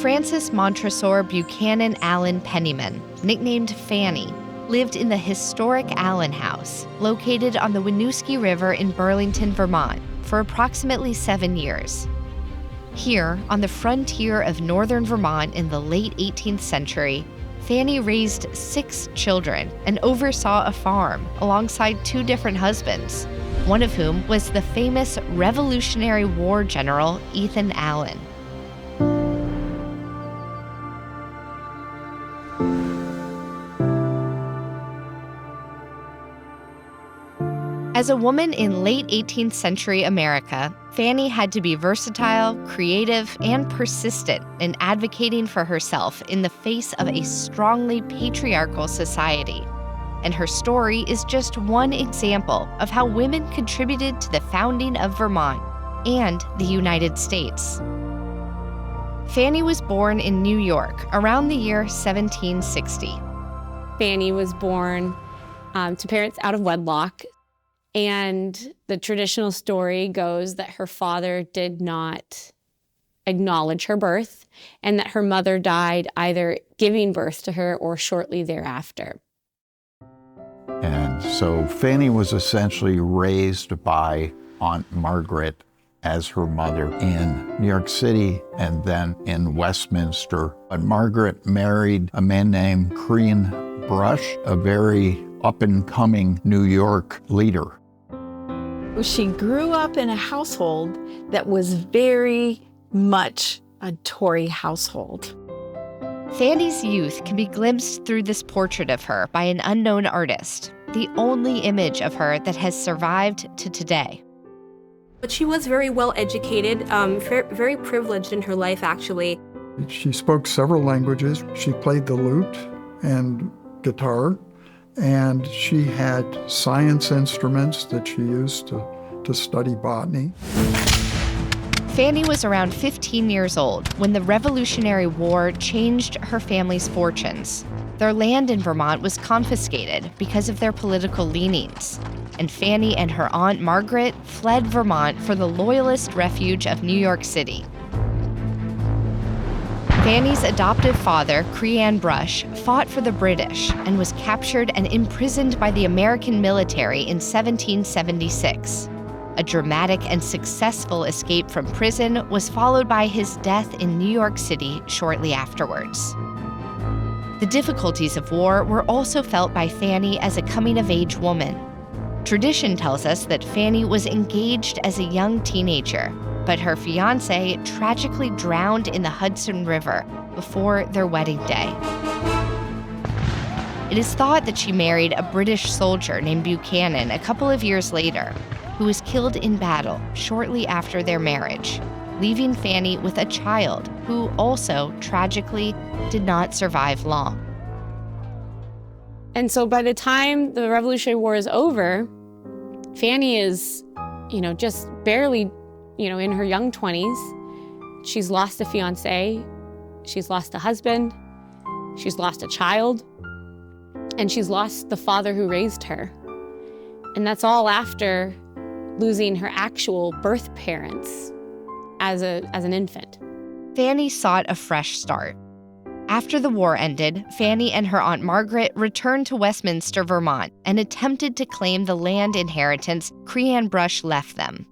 Frances Montressor Buchanan Allen Penniman, nicknamed Fanny, lived in the historic Allen House, located on the Winooski River in Burlington, Vermont, for approximately 7 years. Here, on the frontier of northern Vermont in the late 18th century, Fanny raised 6 children and oversaw a farm alongside 2 different husbands, one of whom was the famous Revolutionary War general Ethan Allen. As a woman in late 18th century America, Fanny had to be versatile, creative, and persistent in advocating for herself in the face of a strongly patriarchal society. And her story is just one example of how women contributed to the founding of Vermont and the United States. Fanny was born in New York around the year 1760. Fanny was born to parents out of wedlock. And the traditional story goes that her father did not acknowledge her birth and that her mother died either giving birth to her or shortly thereafter. And so Fanny was essentially raised by Aunt Margaret as her mother in New York City and then in Westminster. But Margaret married a man named Crean Brush, a very up-and-coming New York leader. She grew up in a household that was very much a Tory household. Fanny's youth can be glimpsed through this portrait of her by an unknown artist, the only image of her that has survived to today. But she was very well educated, very privileged in her life, actually. She spoke several languages. She played the lute and guitar. And she had science instruments that she used to study botany. Fanny was around 15 years old when the Revolutionary War changed her family's fortunes. Their land in Vermont was confiscated because of their political leanings, and Fanny and her Aunt Margaret fled Vermont for the Loyalist refuge of New York City. Fanny's adoptive father, Crean Brush, fought for the British and was captured and imprisoned by the American military in 1776. A dramatic and successful escape from prison was followed by his death in New York City shortly afterwards. The difficulties of war were also felt by Fanny as a coming-of-age woman. Tradition tells us that Fanny was engaged as a young teenager, but her fiancé tragically drowned in the Hudson River before their wedding day. It is thought that she married a British soldier named Buchanan a couple of years later, who was killed in battle shortly after their marriage, leaving Fanny with a child who also, tragically, did not survive long. And so by the time the Revolutionary War is over, Fanny is, just barely in her young 20s. She's lost a fiancé, she's lost a husband, she's lost a child, and she's lost the father who raised her. And that's all after losing her actual birth parents as an infant. Fanny sought a fresh start. After the war ended, Fanny and her Aunt Margaret returned to Westminster, Vermont, and attempted to claim the land inheritance Crean Brush left them.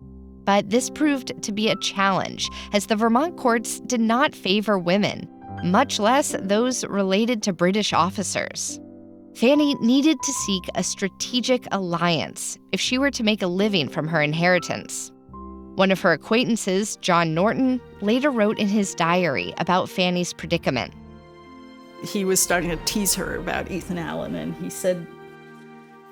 But this proved to be a challenge, as the Vermont courts did not favor women, much less those related to British officers. Fanny needed to seek a strategic alliance if she were to make a living from her inheritance. One of her acquaintances, John Norton, later wrote in his diary about Fanny's predicament. He was starting to tease her about Ethan Allen, and he said,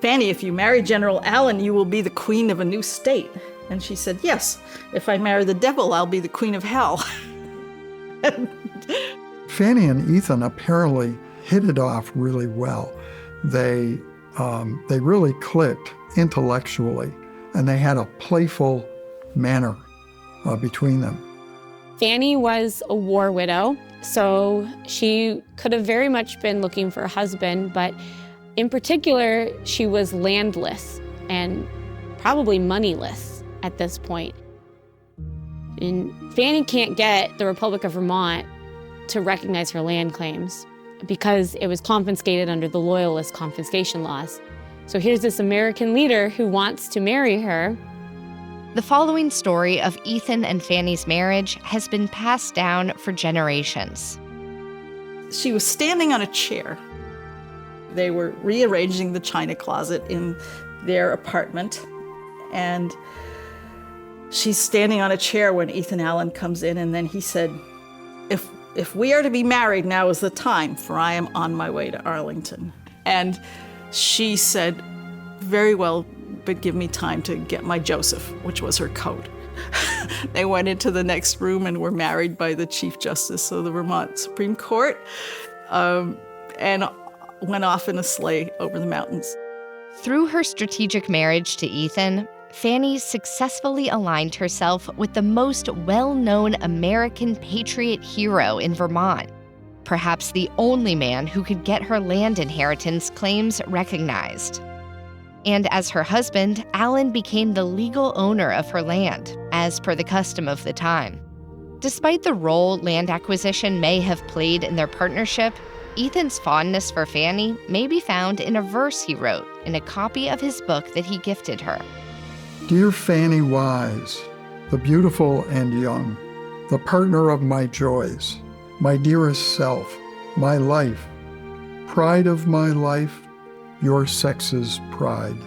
"Fanny, if you marry General Allen, you will be the queen of a new state." And she said, "Yes, if I marry the devil, I'll be the queen of hell." Fanny and Ethan apparently hit it off really well. They really clicked intellectually, and they had a playful manner between them. Fanny was a war widow, so she could have very much been looking for a husband, but in particular, she was landless and probably moneyless at this point. And Fanny can't get the Republic of Vermont to recognize her land claims because it was confiscated under the loyalist confiscation laws. So here's this American leader who wants to marry her. The following story of Ethan and Fanny's marriage has been passed down for generations. She was standing on a chair. They were rearranging the china closet in their apartment, and she's standing on a chair when Ethan Allen comes in, and then he said, if we are to be married, now is the time, for I am on my way to Arlington. And she said, very well, but give me time to get my Joseph, which was her coat. They went into the next room and were married by the Chief Justice of the Vermont Supreme Court, and went off in a sleigh over the mountains. Through her strategic marriage to Ethan, Fanny successfully aligned herself with the most well-known American patriot hero in Vermont, perhaps the only man who could get her land inheritance claims recognized. And as her husband, Allen became the legal owner of her land, as per the custom of the time. Despite the role land acquisition may have played in their partnership, Ethan's fondness for Fanny may be found in a verse he wrote in a copy of his book that he gifted her. Dear Fanny Wise, the beautiful and young, the partner of my joys, my dearest self, my life, pride of my life, your sex's pride,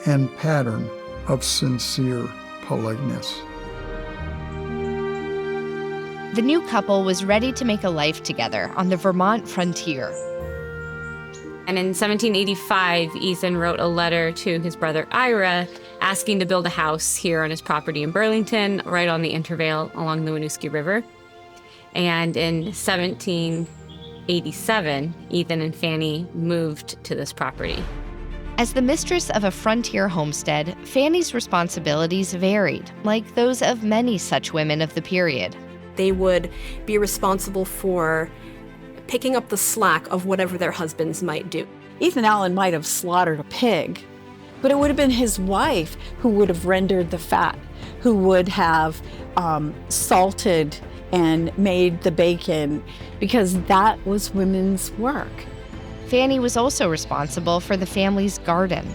and pattern of sincere politeness. The new couple was ready to make a life together on the Vermont frontier. And in 1785, Ethan wrote a letter to his brother Ira asking to build a house here on his property in Burlington, right on the Intervale along the Winooski River. And in 1787, Ethan and Fanny moved to this property. As the mistress of a frontier homestead, Fanny's responsibilities varied, like those of many such women of the period. They would be responsible for picking up the slack of whatever their husbands might do. Ethan Allen might have slaughtered a pig, but it would have been his wife who would have rendered the fat, who would have salted and made the bacon, because that was women's work. Fanny was also responsible for the family's garden.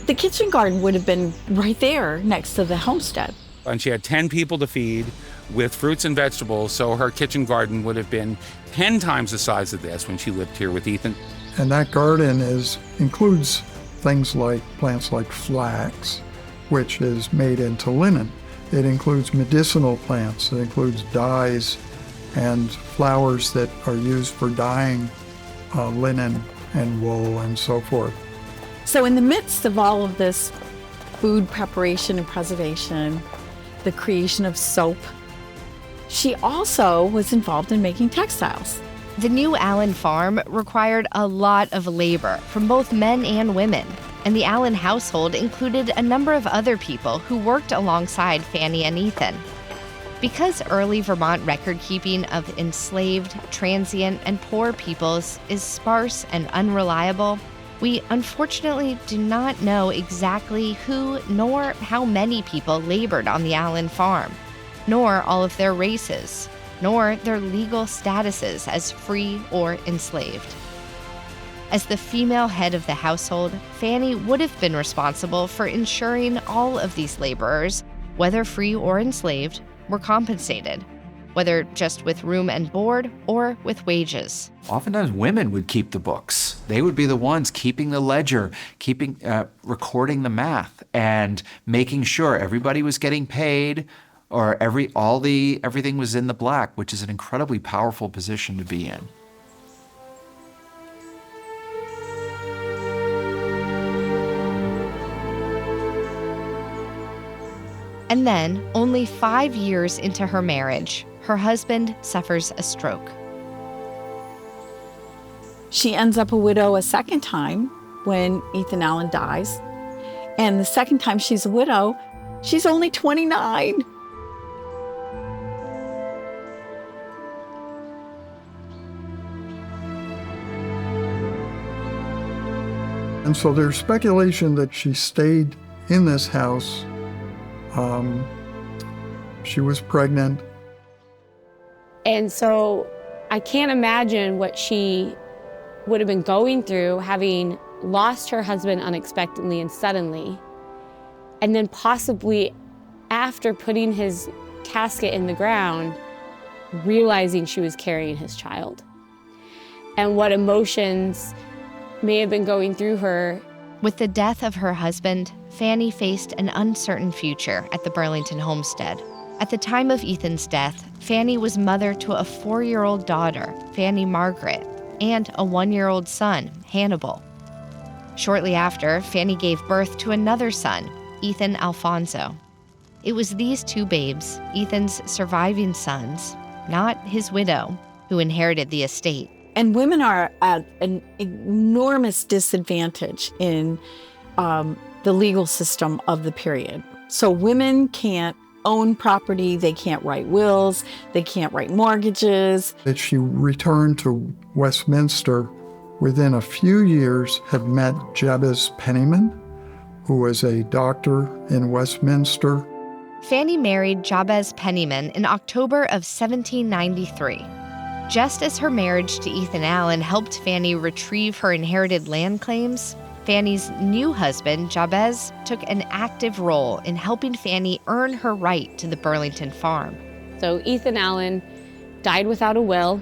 The kitchen garden would have been right there next to the homestead. And she had 10 people to feed with fruits and vegetables, so her kitchen garden would have been 10 times the size of this when she lived here with Ethan. And that garden includes things like plants like flax, which is made into linen. It includes medicinal plants. It includes dyes and flowers that are used for dyeing linen and wool and so forth. So in the midst of all of this food preparation and preservation, the creation of soap, she also was involved in making textiles. The new Allen farm required a lot of labor from both men and women, and the Allen household included a number of other people who worked alongside Fanny and Ethan. Because early Vermont record-keeping of enslaved, transient, and poor peoples is sparse and unreliable, we unfortunately do not know exactly who nor how many people labored on the Allen farm, nor all of their races, nor their legal statuses as free or enslaved. As the female head of the household, Fanny would have been responsible for ensuring all of these laborers, whether free or enslaved, were compensated, whether just with room and board or with wages. Oftentimes women would keep the books. They would be the ones keeping the ledger, recording the math, and making sure everybody was getting paid, or everything was in the black, which is an incredibly powerful position to be in. And then, only 5 years into her marriage, her husband suffers a stroke. She ends up a widow a second time when Ethan Allen dies. And the second time she's a widow, she's only 29. And so there's speculation that she stayed in this house. She was pregnant. And so I can't imagine what she would have been going through, having lost her husband unexpectedly and suddenly, and then possibly after putting his casket in the ground, realizing she was carrying his child, and what emotions may have been going through her. With the death of her husband, Fanny faced an uncertain future at the Burlington homestead. At the time of Ethan's death, Fanny was mother to a 4-year-old daughter, Fanny Margaret, and a 1-year-old son, Hannibal. Shortly after, Fanny gave birth to another son, Ethan Alfonso. It was these 2 babes, Ethan's surviving sons, not his widow, who inherited the estate. And women are at an enormous disadvantage in the legal system of the period. So women can't own property, they can't write wills, they can't write mortgages. She returned to Westminster within a few years, had met Jabez Penniman, who was a doctor in Westminster. Fanny married Jabez Penniman in October of 1793. Just as her marriage to Ethan Allen helped Fanny retrieve her inherited land claims, Fanny's new husband, Jabez, took an active role in helping Fanny earn her right to the Burlington farm. So Ethan Allen died without a will,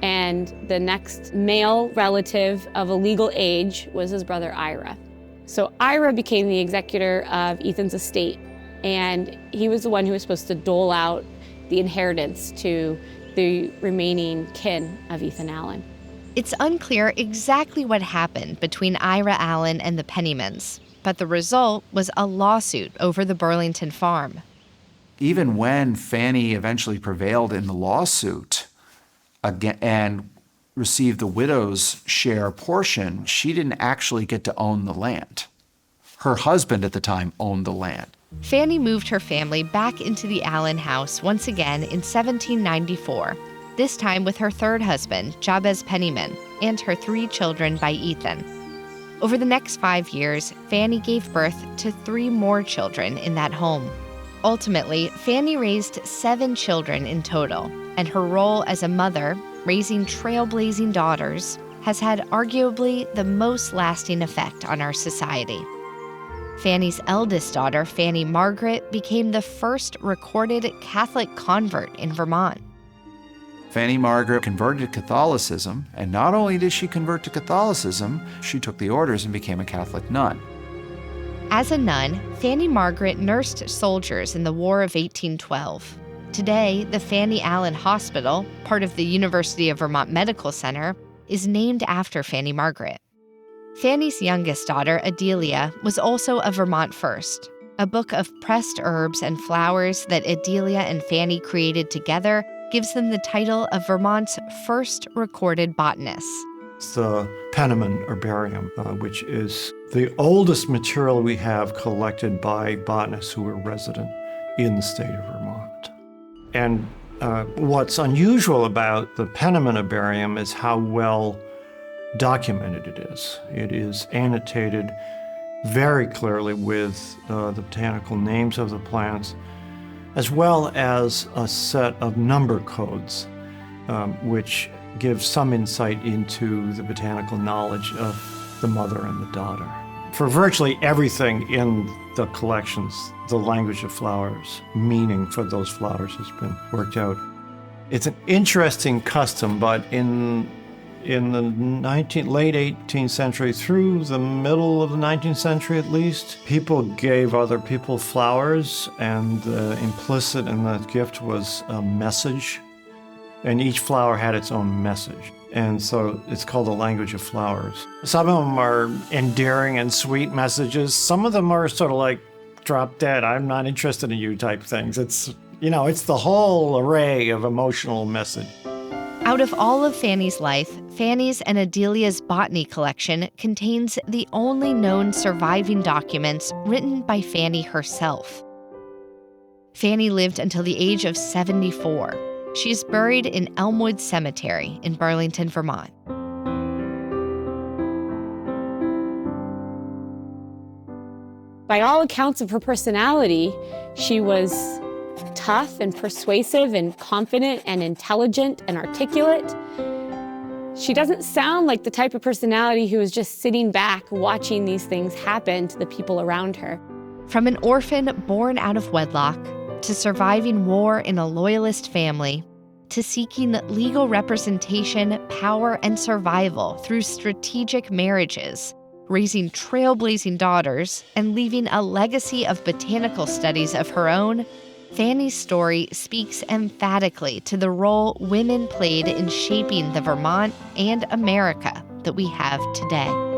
and the next male relative of a legal age was his brother Ira. So Ira became the executor of Ethan's estate, and he was the one who was supposed to dole out the inheritance to the remaining kin of Ethan Allen. It's unclear exactly what happened between Ira Allen and the Pennymans, but the result was a lawsuit over the Burlington farm. Even when Fanny eventually prevailed in the lawsuit again and received the widow's share portion, she didn't actually get to own the land. Her husband at the time owned the land. Fanny moved her family back into the Allen house once again in 1794, this time with her third husband, Jabez Penniman, and her 3 children by Ethan. Over the next 5 years, Fanny gave birth to 3 more children in that home. Ultimately, Fanny raised 7 children in total, and her role as a mother, raising trailblazing daughters, has had arguably the most lasting effect on our society. Fanny's eldest daughter, Fanny Margaret, became the first recorded Catholic convert in Vermont. Fanny Margaret converted to Catholicism, and not only did she convert to Catholicism, she took the orders and became a Catholic nun. As a nun, Fanny Margaret nursed soldiers in the War of 1812. Today, the Fanny Allen Hospital, part of the University of Vermont Medical Center, is named after Fanny Margaret. Fanny's youngest daughter, Adelia, was also a Vermont First, a book of pressed herbs and flowers that Adelia and Fanny created together gives them the title of Vermont's first recorded botanists. It's the Penniman herbarium, which is the oldest material we have collected by botanists who were resident in the state of Vermont. And what's unusual about the Penniman herbarium is how well documented it is. It is annotated very clearly with the botanical names of the plants, as well as a set of number codes, which gives some insight into the botanical knowledge of the mother and the daughter. For virtually everything in the collections, the language of flowers, meaning for those flowers has been worked out. It's an interesting custom, but in the late 18th century through the middle of the 19th century at least, people gave other people flowers, and implicit in that gift was a message. And each flower had its own message. And so it's called the language of flowers. Some of them are endearing and sweet messages. Some of them are sort of like, drop dead, I'm not interested in you type things. It's the whole array of emotional message. Out of all of Fanny's life, Fanny's and Adelia's botany collection contains the only known surviving documents written by Fanny herself. Fanny lived until the age of 74. She is buried in Elmwood Cemetery in Burlington, Vermont. By all accounts of her personality, she was tough and persuasive and confident and intelligent and articulate. She doesn't sound like the type of personality who is just sitting back watching these things happen to the people around her. From an orphan born out of wedlock, to surviving war in a loyalist family, to seeking legal representation, power, and survival through strategic marriages, raising trailblazing daughters, and leaving a legacy of botanical studies of her own, Fanny's story speaks emphatically to the role women played in shaping the Vermont and America that we have today.